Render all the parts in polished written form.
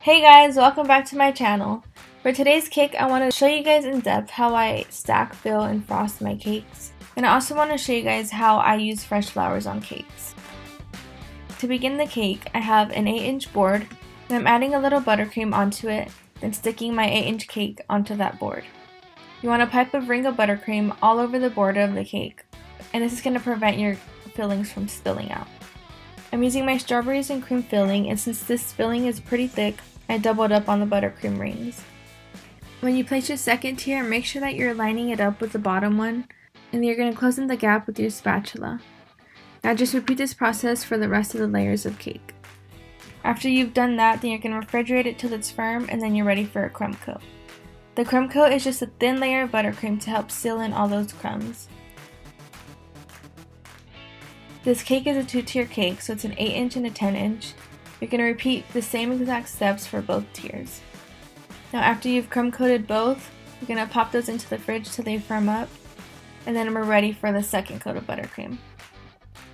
Hey guys, welcome back to my channel. For today's cake, I want to show you guys in depth how I stack, fill, and frost my cakes. And I also want to show you guys how I use fresh flowers on cakes. To begin the cake, I have an 8-inch board, and I'm adding a little buttercream onto it, then sticking my 8-inch cake onto that board. You want a pipe of ring of buttercream all over the border of the cake, and this is going to prevent your fillings from spilling out. I'm using my strawberries and cream filling, and since this filling is pretty thick, I doubled up on the buttercream rings. When you place your second tier, make sure that you're lining it up with the bottom one, and then you're going to close in the gap with your spatula. Now just repeat this process for the rest of the layers of cake. After you've done that, then you're going to refrigerate it till it's firm, and then you're ready for a crumb coat. The crumb coat is just a thin layer of buttercream to help seal in all those crumbs. This cake is a 2-tier cake, so it's an 8-inch and a 10-inch. You're going to repeat the same exact steps for both tiers. Now after you've crumb coated both, you're going to pop those into the fridge till they firm up, and then we're ready for the second coat of buttercream.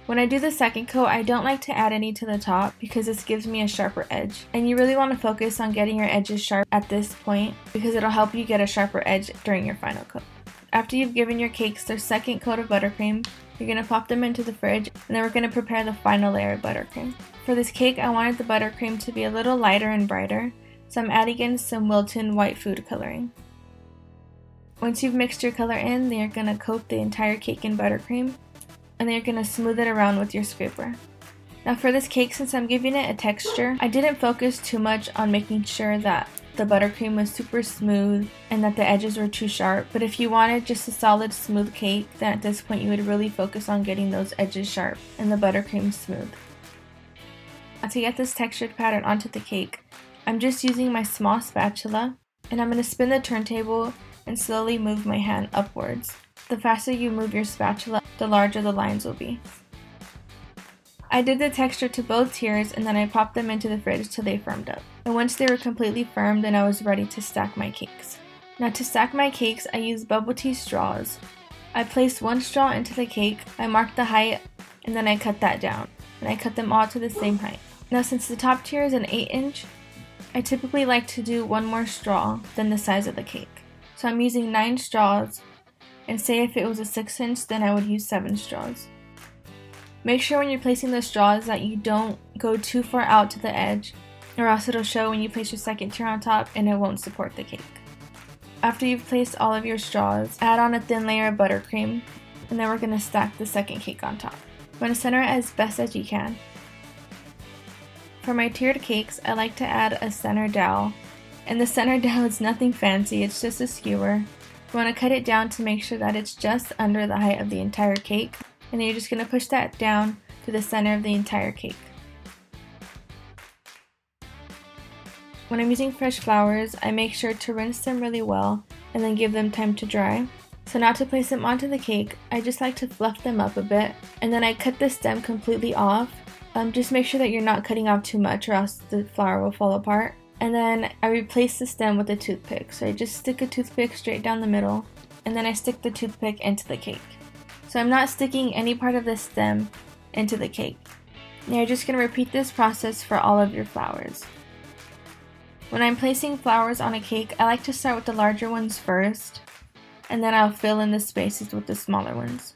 When I do the second coat, I don't like to add any to the top because this gives me a sharper edge. And you really want to focus on getting your edges sharp at this point because it'll help you get a sharper edge during your final coat. After you've given your cakes their second coat of buttercream, you're going to pop them into the fridge, and then we're going to prepare the final layer of buttercream. For this cake, I wanted the buttercream to be a little lighter and brighter, so I'm adding in some Wilton white food coloring. Once you've mixed your color in, then you're going to coat the entire cake in buttercream, and then you're going to smooth it around with your scraper. Now for this cake, since I'm giving it a texture, I didn't focus too much on making sure that the buttercream was super smooth and that the edges were too sharp, but if you wanted just a solid smooth cake, then at this point you would really focus on getting those edges sharp and the buttercream smooth. Now to get this textured pattern onto the cake, I'm just using my small spatula, and I'm going to spin the turntable and slowly move my hand upwards. The faster you move your spatula, the larger the lines will be. I did the texture to both tiers, and then I popped them into the fridge till they firmed up. And once they were completely firm, then I was ready to stack my cakes. Now to stack my cakes, I used bubble tea straws. I placed one straw into the cake, I marked the height, and then I cut that down. And I cut them all to the same height. Now since the top tier is an 8-inch, I typically like to do one more straw than the size of the cake. So I'm using 9 straws, and say if it was a 6-inch, then I would use 7 straws. Make sure when you're placing the straws that you don't go too far out to the edge, or else it'll show when you place your second tier on top and it won't support the cake. After you've placed all of your straws, add on a thin layer of buttercream, and then we're going to stack the second cake on top. You want to center it as best as you can. For my tiered cakes, I like to add a center dowel, and the center dowel is nothing fancy, it's just a skewer. You want to cut it down to make sure that it's just under the height of the entire cake, and then you're just going to push that down to the center of the entire cake. When I'm using fresh flowers, I make sure to rinse them really well and then give them time to dry. So now to place them onto the cake, I just like to fluff them up a bit, and then I cut the stem completely off. Just make sure that you're not cutting off too much or else the flower will fall apart. And then I replace the stem with a toothpick. So I just stick a toothpick straight down the middle, and then I stick the toothpick into the cake. So I'm not sticking any part of the stem into the cake. Now you're just going to repeat this process for all of your flowers. When I'm placing flowers on a cake, I like to start with the larger ones first, and then I'll fill in the spaces with the smaller ones.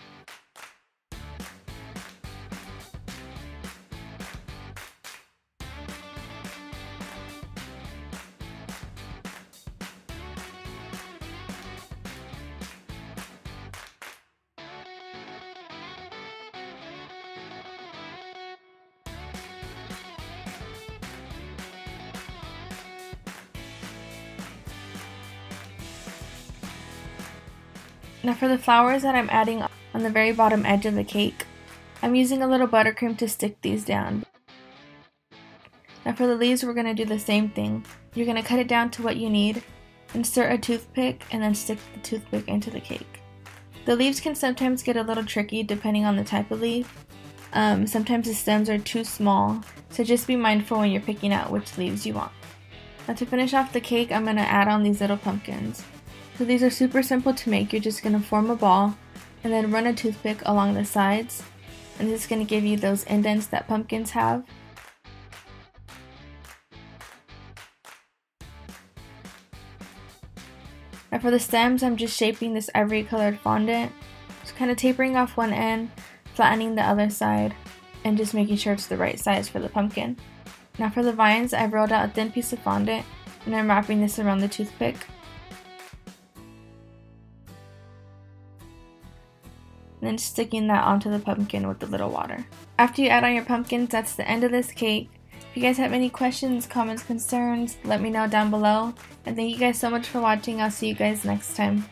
Now for the flowers that I'm adding on the very bottom edge of the cake, I'm using a little buttercream to stick these down. Now for the leaves, we're going to do the same thing. You're going to cut it down to what you need, insert a toothpick, and then stick the toothpick into the cake. The leaves can sometimes get a little tricky depending on the type of leaf. Sometimes the stems are too small, so just be mindful when you're picking out which leaves you want. Now to finish off the cake, I'm going to add on these little pumpkins. So these are super simple to make. You're just going to form a ball and then run a toothpick along the sides, and this is going to give you those indents that pumpkins have. Now for the stems, I'm just shaping this ivory colored fondant. Just kind of tapering off one end, flattening the other side, and just making sure it's the right size for the pumpkin. Now for the vines, I've rolled out a thin piece of fondant, and I'm wrapping this around the toothpick. And then sticking that onto the pumpkin with a little water. After you add on your pumpkins, that's the end of this cake. If you guys have any questions, comments, concerns, let me know down below. And thank you guys so much for watching. I'll see you guys next time.